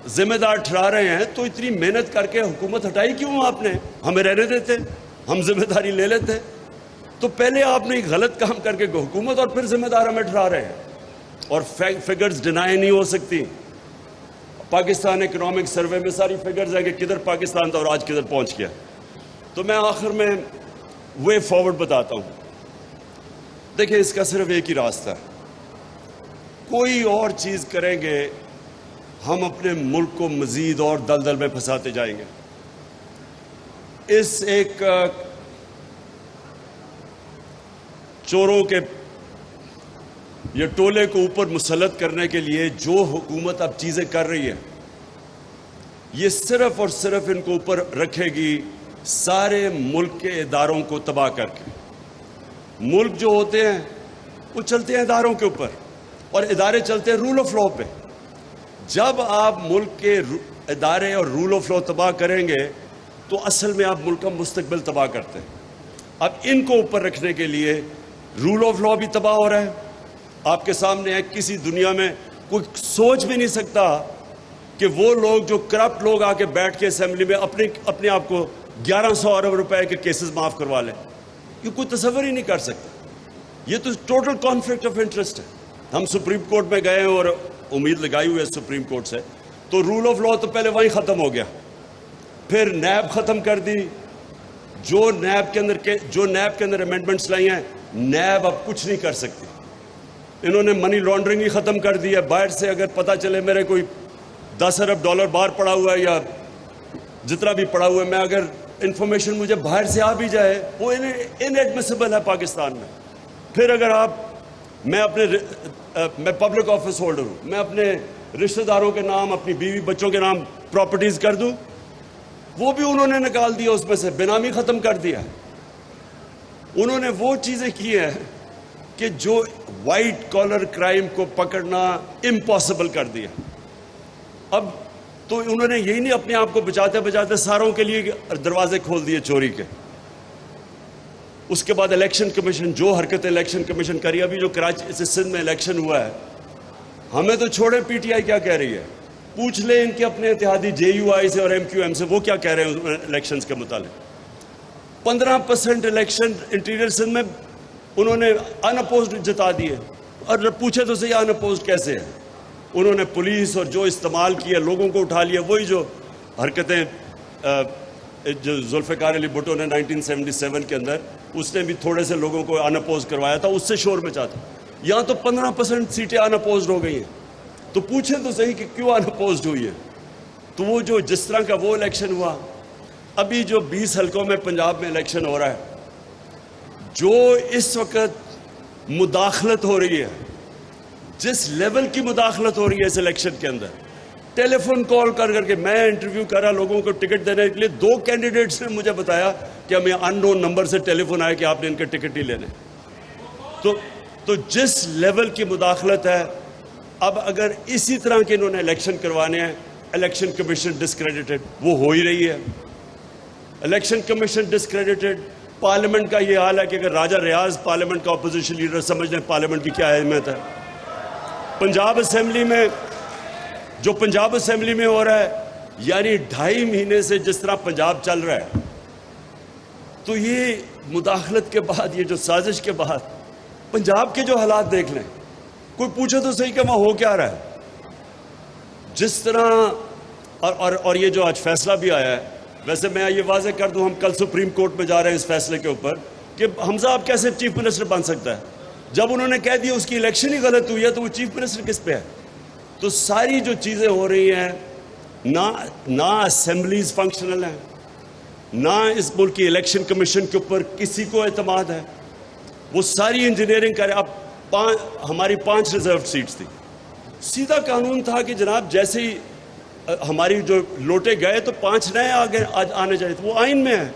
ذمہ دار ٹھہرا رہے ہیں تو اتنی محنت کر کے حکومت ہٹائی کیوں آپ نے؟ ہمیں رہنے دیتے, ہم ذمہ داری لے لیتے. تو پہلے آپ نے ایک غلط کام کر کے حکومت, اور پھر ذمہ دار ہمیں ٹھہرا رہے ہیں. اور فگرز ڈینائی نہیں ہو سکتی. پاکستان اکنامک سروے میں ساری فگرز ہیں کہ کدھر پاکستان تھا اور آج کدھر پہنچ گیا. تو میں آخر میں وے فارورڈ بتاتا ہوں. دیکھیں اس کا صرف ایک ہی راستہ ہے, کوئی اور چیز کریں گے ہم اپنے ملک کو مزید اور دلدل میں پھنساتے جائیں گے. اس ایک چوروں کے یہ ٹولے کو اوپر مسلط کرنے کے لیے جو حکومت اب چیزیں کر رہی ہے, یہ صرف اور صرف ان کو اوپر رکھے گی سارے ملک کے اداروں کو تباہ کر کے. ملک جو ہوتے ہیں وہ چلتے ہیں اداروں کے اوپر, اور ادارے چلتے ہیں رول آف لا پہ. جب آپ ملک کے ادارے اور رول آف لا تباہ کریں گے تو اصل میں آپ ملک کا مستقبل تباہ کرتے ہیں. اب ان کو اوپر رکھنے کے لیے رول آف لا بھی تباہ ہو رہا ہے. آپ کے سامنے ہے, کسی دنیا میں کوئی سوچ بھی نہیں سکتا کہ وہ لوگ جو کرپٹ لوگ آ کے بیٹھ کے اسمبلی میں اپنے آپ کو 1100 ارب روپے کے کیسز معاف کروا لیں, یہ کوئی تصور ہی نہیں کر سکتا. یہ تو ٹوٹل کانفلکٹ آف انٹرسٹ ہے. ہم سپریم کورٹ میں گئے ہیں اور امید لگائی ہوئی ہے سپریم کورٹ سے, تو رول آف لا تو پہلے وہیں ختم ہو گیا, پھر نیب ختم کر دی. جو نیب کے اندر امینڈمنٹس لائی ہیں, نیب اب کچھ نہیں کر سکتی. انہوں نے منی لانڈرنگ ہی ختم کر دی ہے. باہر سے اگر پتہ چلے میرے کوئی 10 ارب ڈالر باہر پڑا ہوا ہے یا جتنا بھی پڑا ہوا ہے, میں اگر انفارمیشن مجھے باہر سے آ بھی جائے, وہ ان ایڈمیسیبل ہے پاکستان میں. پھر اگر میں پبلک آفس ہولڈر ہوں, میں اپنے رشتہ داروں کے نام, اپنی بیوی بچوں کے نام پراپرٹیز کر دوں, وہ بھی انہوں نے نکال دیا اس میں سے, بینامی ختم کر دیا. انہوں نے وہ چیزیں کی ہیں کہ جو وائٹ کالر کرائم کو پکڑنا امپاسبل کر دیا. اب تو انہوں نے یہی نہیں اپنے آپ کو بچاتے بچاتے ساروں کے لیے دروازے کھول دیے چوری کے. اس کے بعد الیکشن کمیشن, جو حرکت الیکشن کمیشن کری, ابھی جو کراچی سے سندھ میں الیکشن ہوا ہے, ہمیں تو چھوڑے پی ٹی آئی کیا کہہ رہی ہے, پوچھ لیں ان کے اپنے اتحادی جے یو آئی سے اور ایم کیو ایم سے, وہ کیا کہہ رہے ہیں الیکشنز کے متعلق. 15% الیکشن انٹیریئر سندھ میں انہوں نے ان اپوزڈ جتا دیے, اور پوچھے تو صحیح ان اپوزڈ کیسے ہے. انہوں نے پولیس اور جو استعمال کیا, لوگوں کو اٹھا لیا, وہی جو حرکتیں جو ذوالفقار علی بھٹو نے 1977 کے اندر, اس نے بھی تھوڑے سے لوگوں کو ان اپوز کروایا تھا, اس سے شور مچا تھا. یہاں تو 15% سیٹیں ان اپوزڈ ہو گئی ہیں. تو پوچھیں تو صحیح کہ کیوں ان اپوزڈ ہوئی ہے. تو وہ جو جس طرح کا وہ الیکشن ہوا, ابھی جو 20 حلقوں میں پنجاب میں الیکشن ہو رہا ہے, جو اس وقت مداخلت ہو رہی ہے, جس لیول کی مداخلت ہو رہی ہے اس الیکشن کے اندر, ٹیلی فون کال کر کر کے میں انٹرویو کرا لوگوں کو ٹکٹ دینے کے لیے. 2 کینڈیڈیٹس نے مجھے بتایا کہ ہمیں ان نون نمبر سے ٹیلی فون آیا کہ آپ نے ان کے ٹکٹ ہی لینے. تو جس لیول کی مداخلت ہے, اب اگر اسی طرح کے انہوں نے الیکشن کروانے ہیں, الیکشن کمیشن ڈسکریڈیٹڈ, وہ ہو ہی رہی ہے. Election commission ڈسکریڈیٹڈ. پارلیمنٹ کا یہ حال ہے کہ اگر راجہ ریاض پارلیمنٹ کا اپوزیشن لیڈر سمجھ لیں پارلیمنٹ کی کیا اہمیت ہے. پنجاب اسمبلی میں جو پنجاب اسمبلی میں ہو رہا ہے, یعنی 2.5 مہینے سے جس طرح پنجاب چل رہا ہے, تو یہ مداخلت کے بعد, یہ جو سازش کے بعد, پنجاب کے جو حالات دیکھ لیں. کوئی پوچھے تو صحیح کہ وہاں ہو کیا رہا ہے. جس طرح اور یہ جو آج فیصلہ بھی آیا ہے, ویسے میں یہ واضح کر دوں, ہم کل سپریم کورٹ میں جا رہے ہیں اس فیصلے کے اوپر کہ حمزہ اب کیسے چیف منسٹر بن سکتا ہے. جب انہوں نے کہہ دیا اس کی الیکشن ہی غلط ہوئی ہے, تو وہ چیف منسٹر کس پہ ہے. تو ساری جو چیزیں ہو رہی ہیں, نہ اسمبلیز فنکشنل ہیں, نہ اس ملک کی الیکشن کمیشن کے اوپر کسی کو اعتماد ہے. وہ ساری انجینئرنگ کرے. اب ہماری 5 ریزرو سیٹس تھی. سیدھا قانون تھا کہ جناب جیسے ہی ہماری جو لوٹے گئے تو 5 نئے آنے چاہیے تھے. وہ آئین میں ہے.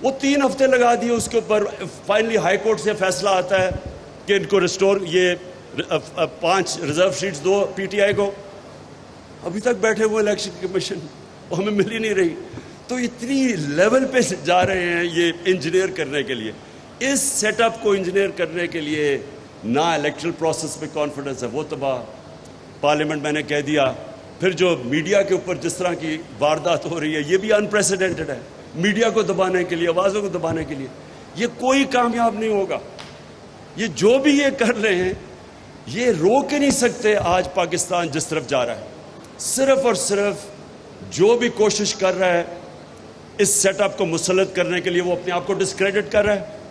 وہ 3 ہفتے لگا دیے اس کے اوپر. فائنلی ہائی کورٹ سے فیصلہ آتا ہے کہ ان کو ریسٹور, یہ 5 reserve seats 2 P T I کو. ابھی تک بیٹھے ہوئے الیکشن کمیشن, وہ ہمیں مل ہی نہیں رہی. تو اتنی لیول پہ جا رہے ہیں یہ انجینئر کرنے کے لیے. اس سیٹ اپ کو انجینئر کرنے کے لیے نہ الیکٹرل پروسیس پہ کانفیڈنس ہے, وہ تباہ. پارلیمنٹ میں نے کہہ دیا. پھر جو میڈیا کے اوپر جس طرح کی واردات ہو رہی ہے, یہ بھی انپریسیڈنٹڈ ہے. میڈیا کو دبانے کے لیے, آوازوں کو دبانے کے لیے, یہ کوئی کامیاب نہیں ہوگا. یہ جو بھی یہ کر رہے ہیں, یہ روک ہی نہیں سکتے آج پاکستان جس طرف جا رہا ہے. صرف اور صرف جو بھی کوشش کر رہا ہے اس سیٹ اپ کو مسلط کرنے کے لیے, وہ اپنے آپ کو ڈسکریڈٹ کر رہا ہے,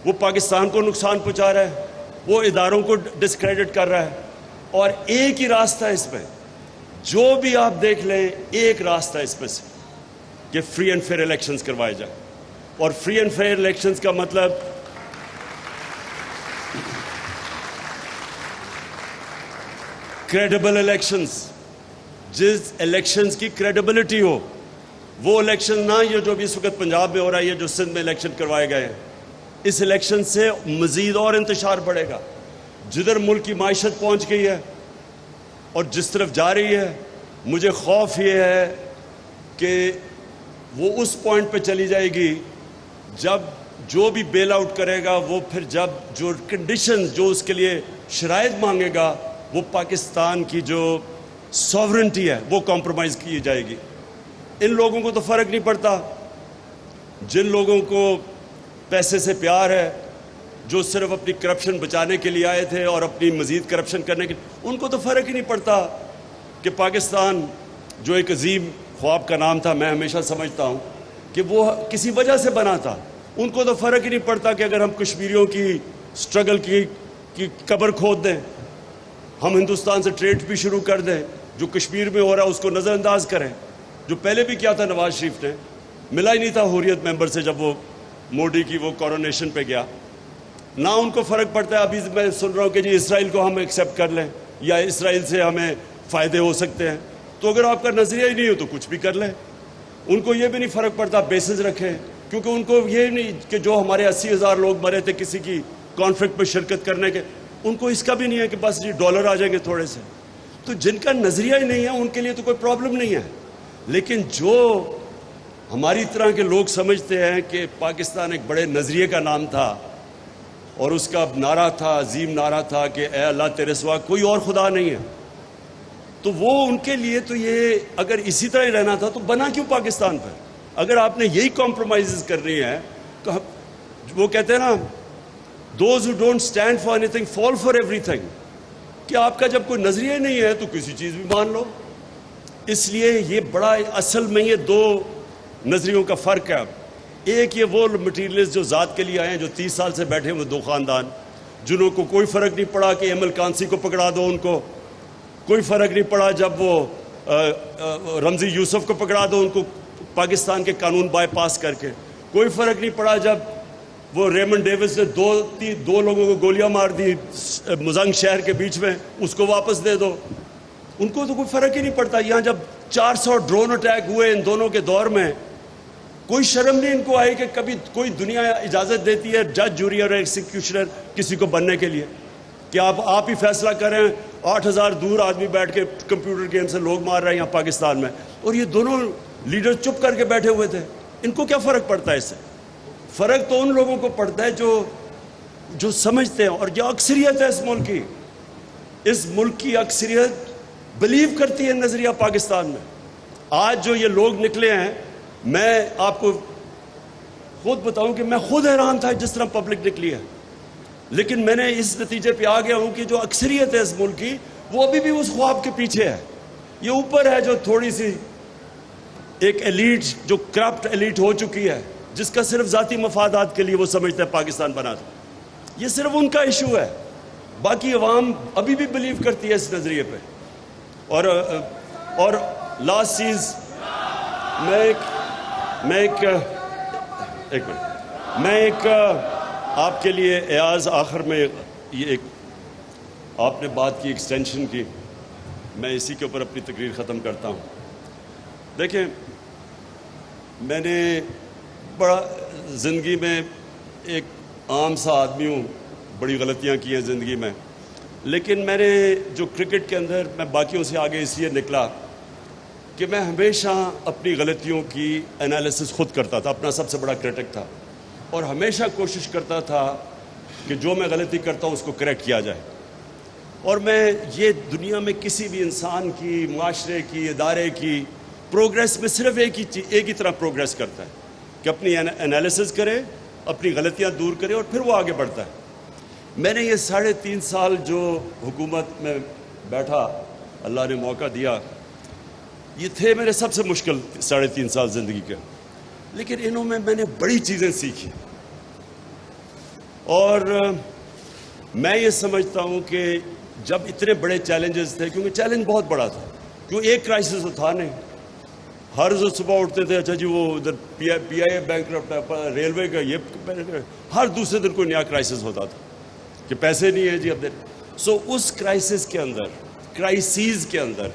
وہ پاکستان کو نقصان پہنچا رہا ہے, وہ اداروں کو ڈسکریڈٹ کر رہا ہے. اور ایک ہی راستہ اس پہ, جو بھی آپ دیکھ لیں, ایک راستہ اس پہ سے کہ فری اینڈ فیئر الیکشنز کروائے جائیں. اور فری اینڈ فیئر الیکشنز کا مطلب کریڈیبل الیکشنز, جس الیکشنز کی کریڈیبلٹی ہو. وہ الیکشن نہ یہ جو بھی اس وقت پنجاب میں ہو رہا ہے, یہ جو سندھ میں الیکشن کروائے گئے ہیں, اس الیکشن سے مزید اور انتشار بڑھے گا. جدھر ملک کی معیشت پہنچ گئی ہے اور جس طرف جا رہی ہے, مجھے خوف یہ ہے کہ وہ اس پوائنٹ پہ چلی جائے گی جب جو بھی بیل آؤٹ کرے گا, وہ پھر جب جو کنڈیشن جو اس کے لیے شرائط مانگے گا, وہ پاکستان کی جو سوورنٹی ہے وہ کمپرومائز کی جائے گی. ان لوگوں کو تو فرق نہیں پڑتا, جن لوگوں کو پیسے سے پیار ہے, جو صرف اپنی کرپشن بچانے کے لیے آئے تھے اور اپنی مزید کرپشن کرنے کے, ان کو تو فرق ہی نہیں پڑتا کہ پاکستان جو ایک عظیم خواب کا نام تھا, میں ہمیشہ سمجھتا ہوں کہ وہ کسی وجہ سے بنا تھا. ان کو تو فرق ہی نہیں پڑتا کہ اگر ہم کشمیریوں کی سٹرگل کی قبر کھود دیں, ہم ہندوستان سے ٹریڈ بھی شروع کر دیں, جو کشمیر میں ہو رہا ہے اس کو نظر انداز کریں, جو پہلے بھی کیا تھا نواز شریف نے. ملا ہی نہیں تھا حریت ممبر سے جب وہ موڈی کی وہ کورونیشن پہ گیا. نہ ان کو فرق پڑتا ہے. ابھی میں سن رہا ہوں کہ جی اسرائیل کو ہم ایکسیپٹ کر لیں, یا اسرائیل سے ہمیں فائدے ہو سکتے ہیں. تو اگر آپ کا نظریہ ہی نہیں ہو تو کچھ بھی کر لیں. ان کو یہ بھی نہیں فرق پڑتا بیسز رکھیں، کیونکہ ان کو یہ نہیں کہ جو ہمارے 80,000 لوگ مرے تھے کسی کی کانفلکٹ میں شرکت کرنے کے، ان کو اس کا بھی نہیں ہے کہ بس جی ڈالر آ جائیں گے تھوڑے سے. تو جن کا نظریہ ہی نہیں ہے ان کے لیے تو کوئی پرابلم نہیں ہے. لیکن جو ہماری طرح کے لوگ سمجھتے ہیں کہ پاکستان ایک بڑے نظریے کا نام تھا اور اس کا نعرہ تھا، عظیم نعرہ تھا کہ اے اللہ تیرے سوا کوئی اور خدا نہیں ہے، تو وہ ان کے لیے تو یہ اگر اسی طرح ہی رہنا تھا تو بنا کیوں پاکستان پر؟ اگر آپ نے یہی کمپرومائزز کرنی ہے تو وہ کہتے ہیں نا those who don't stand for any thing fall for every thing, کہ آپ کا جب کوئی نظریہ نہیں ہے تو کسی چیز بھی مان لو. اس لیے یہ بڑا اصل میں یہ دو نظریوں کا فرق ہے. ایک یہ وہ مٹیریلز جو ذات کے لیے آئے ہیں، جو 30 سال سے بیٹھے ہوئے دو خاندان، جنہوں کو کوئی فرق نہیں پڑا کہ ایم القانسی کو پکڑا دو، ان کو کوئی فرق نہیں پڑا جب وہ رمزی یوسف کو پکڑا دو ان کو پاکستان کے قانون بائی پاس کر کے، کوئی فرق نہیں پڑا جب وہ ریمنڈ ڈیوس نے دو لوگوں کو گولیاں مار دی مزنگ شہر کے بیچ میں، اس کو واپس دے دو. ان کو تو کوئی فرق ہی نہیں پڑتا. یہاں جب 400 ڈرون اٹیک ہوئے ان دونوں کے دور میں، کوئی شرم نہیں ان کو آئی کہ کبھی کوئی دنیا اجازت دیتی ہے جج، جوری اور ایکسیکیوشنر کسی کو بننے کے لیے کہ آپ ہی فیصلہ کریں. 8,000 دور آدمی بیٹھ کے کمپیوٹر گیم سے لوگ مار رہے ہیں یہاں پاکستان میں، اور یہ دونوں لیڈر چپ کر کے بیٹھے ہوئے تھے. ان کو کیا فرق پڑتا ہے اس سے؟ فرق تو ان لوگوں کو پڑتا ہے جو سمجھتے ہیں. اور جو اکثریت ہے اس ملک کی اکثریت بلیو کرتی ہے نظریہ پاکستان میں. آج جو یہ لوگ نکلے ہیں، میں آپ کو خود بتاؤں کہ میں خود حیران تھا جس طرح پبلک نکلی ہے، لیکن میں نے اس نتیجے پہ آ گیا ہوں کہ جو اکثریت ہے اس ملک کی، وہ ابھی بھی اس خواب کے پیچھے ہے. یہ اوپر ہے جو تھوڑی سی ایک ایلیٹ، جو کرپٹ ایلیٹ ہو چکی ہے، جس کا صرف ذاتی مفادات کے لیے وہ سمجھتا ہے پاکستان بنا تھا. یہ صرف ان کا ایشو ہے. باقی عوام ابھی بھی بلیو کرتی ہے اس نظریے پہ. اور لاسٹ چیز میں ایک آپ کے لیے ایاز آخر میں یہ ایک آپ نے بات کی ایکسٹینشن کی، میں اسی کے اوپر اپنی تقریر ختم کرتا ہوں. دیکھیں، میں نے بڑا زندگی میں ایک عام سا آدمی ہوں، بڑی غلطیاں کی ہیں زندگی میں، لیکن میں نے جو کرکٹ کے اندر میں باقیوں سے آگے اس لیے نکلا کہ میں ہمیشہ اپنی غلطیوں کی انالیسس خود کرتا تھا، اپنا سب سے بڑا کرٹک تھا، اور ہمیشہ کوشش کرتا تھا کہ جو میں غلطی کرتا ہوں اس کو کریکٹ کیا جائے. اور میں یہ دنیا میں کسی بھی انسان کی، معاشرے کی، ادارے کی پروگریس میں صرف ایک ہی طرح پروگریس کرتا ہے کہ اپنی انالیسس کرے، اپنی غلطیاں دور کرے اور پھر وہ آگے بڑھتا ہے. میں نے یہ 3.5 سال جو حکومت میں بیٹھا، اللہ نے موقع دیا، یہ تھے میرے سب سے مشکل 3.5 سال زندگی کے، لیکن انہوں میں نے بڑی چیزیں سیکھی. اور میں یہ سمجھتا ہوں کہ جب اتنے بڑے چیلنجز تھے، کیونکہ چیلنج بہت بڑا تھا، کیوں ایک کرائسس تو تھا نہیں. ہر روز صبح اٹھتے تھے، اچھا جی وہ ادھر پی آئی اے بینکرپٹ ہے، ریلوے کا یہ، ہر دوسرے دن کوئی نیا کرائسس ہوتا تھا کہ پیسے نہیں ہیں جی اب دن. سو اس کرائسس کے اندر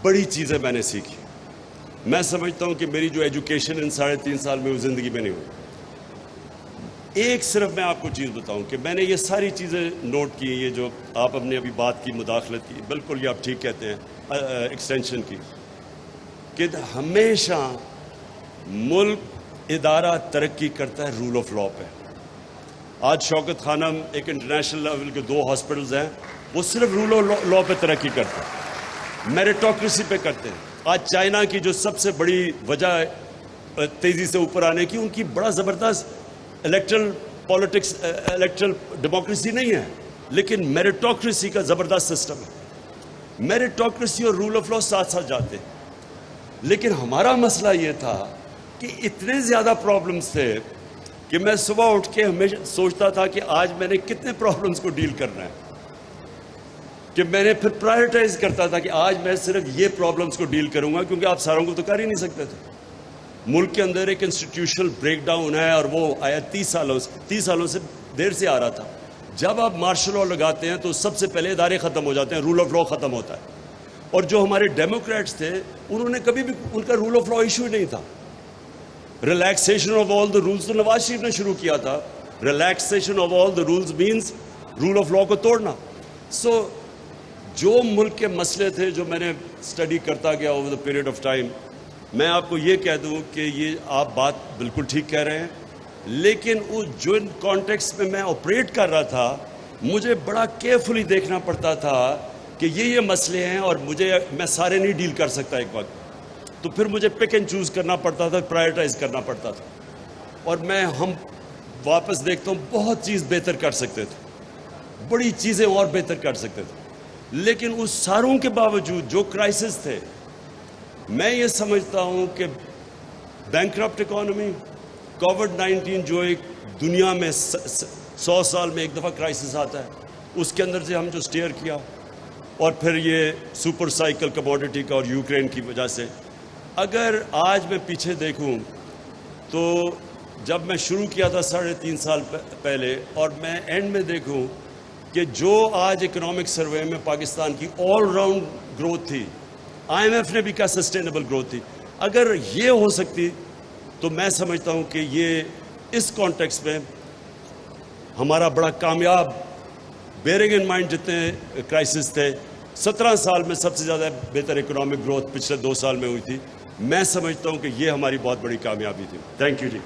بڑی چیزیں میں نے سیکھی. میں سمجھتا ہوں کہ میری جو ایجوکیشن ان 3.5 سال میں وہ زندگی میں نہیں ہوئی. ایک صرف میں آپ کو چیز بتاؤں کہ میں نے یہ ساری چیزیں نوٹ کی، یہ جو آپ ہم نے ابھی بات کی مداخلت کی، بالکل یہ آپ ٹھیک کہتے ہیں، ایکسٹینشن کی، کہ ہمیشہ ملک ادارہ ترقی کرتا ہے رول آف لا پہ. آج شوکت خانم ایک انٹرنیشنل لیول کے 2 ہاسپٹلز ہیں، وہ صرف رول آف لا پہ ترقی کرتے ہیں، میریٹوکریسی پہ کرتے ہیں. آج چائنا کی جو سب سے بڑی وجہ تیزی سے اوپر آنے کی، ان کی بڑا زبردست الیکٹرل پالیٹکس، الیکٹرل ڈیموکریسی نہیں ہے، لیکن میریٹوکریسی کا زبردست سسٹم ہے. میریٹوکریسی اور رول آف لا ساتھ ساتھ جاتے ہیں. لیکن ہمارا مسئلہ یہ تھا کہ اتنے زیادہ پرابلمز تھے کہ میں صبح اٹھ کے ہمیشہ سوچتا تھا کہ آج میں نے کتنے پرابلمز کو ڈیل کرنا ہے، کہ میں نے پھر پرائیورٹائز کرتا تھا کہ آج میں صرف یہ پرابلمز کو ڈیل کروں گا، کیونکہ آپ ساروں کو تو کر ہی نہیں سکتے تھے. ملک کے اندر ایک انسٹیٹیوشنل بریک ڈاؤن ہے، اور وہ آیا 30 سالوں سے دیر سے آ رہا تھا. جب آپ مارشل لا لگاتے ہیں تو سب سے پہلے ادارے ختم ہو جاتے ہیں, رول آف لا ختم ہوتا ہے. اور جو ہمارے ڈیموکریٹس تھے انہوں نے کبھی بھی ان کا رول آف لا ایشو ہی نہیں تھا. Relaxation of all the rules تو نواز شریف نے شروع کیا تھا. Relaxation of all the rules means rule of law کو توڑنا. سو جو ملک کے مسئلے تھے جو میں نے اسٹڈی کرتا گیا over the period of time, میں آپ کو یہ کہہ دوں کہ یہ آپ بات بالکل ٹھیک کہہ رہے ہیں, لیکن اس جو کانٹیکس میں آپریٹ کر رہا تھا مجھے بڑا کیئرفلی دیکھنا پڑتا تھا کہ یہ مسئلے ہیں اور میں سارے نہیں ڈیل کر سکتا ایک وقت. تو پھر مجھے پک اینڈ چوز کرنا پڑتا تھا, پرائرٹائز کرنا پڑتا تھا. اور ہم واپس دیکھتا ہوں بہت چیز بہتر کر سکتے تھے, بڑی چیزیں اور بہتر کر سکتے تھے, لیکن اس ساروں کے باوجود جو کرائسس تھے, میں یہ سمجھتا ہوں کہ بینکرپٹ اکانومی, کووڈ-19 جو ایک دنیا میں 100 سال میں ایک دفعہ کرائسس آتا ہے, اس کے اندر سے ہم جو سٹیئر کیا, اور پھر یہ سپر سائیکل کموڈٹی کا اور یوکرین کی وجہ سے. اگر آج میں پیچھے دیکھوں تو جب میں شروع کیا تھا 3.5 سال پہلے, اور میں اینڈ میں دیکھوں کہ جو آج اکنامک سروے میں پاکستان کی آل راؤنڈ گروتھ تھی, آئی ایم ایف نے بھی کہا سسٹینیبل گروتھ تھی, اگر یہ ہو سکتی تو میں سمجھتا ہوں کہ یہ اس کانٹیکس میں ہمارا بڑا کامیاب, بیئرنگ ان مائنڈ جتنے کرائسس تھے, 17 سال میں سب سے زیادہ بہتر اکنامک گروتھ پچھلے 2 سال میں ہوئی تھی. میں سمجھتا ہوں کہ یہ ہماری بہت بڑی کامیابی تھی. Thank you G.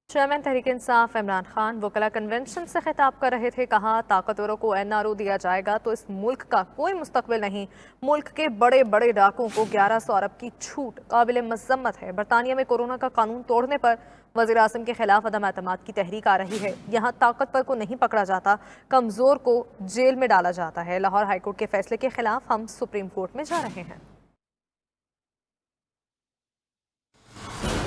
Chairman Tehreek Insaf Imran Khan وکلا کنونشن سے خطاب کر رہے تھے. کہا طاقتوروں کو NRO دیا جائے گا تو اس ملک کا کوئی مستقبل نہیں. ملک کے بڑے بڑے ڈاکوں کو 1100 ارب کی چھوٹ قابل مذمت ہے. برطانیہ میں کورونا کا قانون توڑنے پر وزیر اعظم کے خلاف عدم اعتماد کی تحریک آ رہی ہے. یہاں طاقتور کو نہیں پکڑا جاتا, کمزور کو جیل میں ڈالا جاتا ہے. لاہور ہائی کورٹ کے فیصلے کے خلاف ہم سپریم کورٹ میں جا رہے ہیں.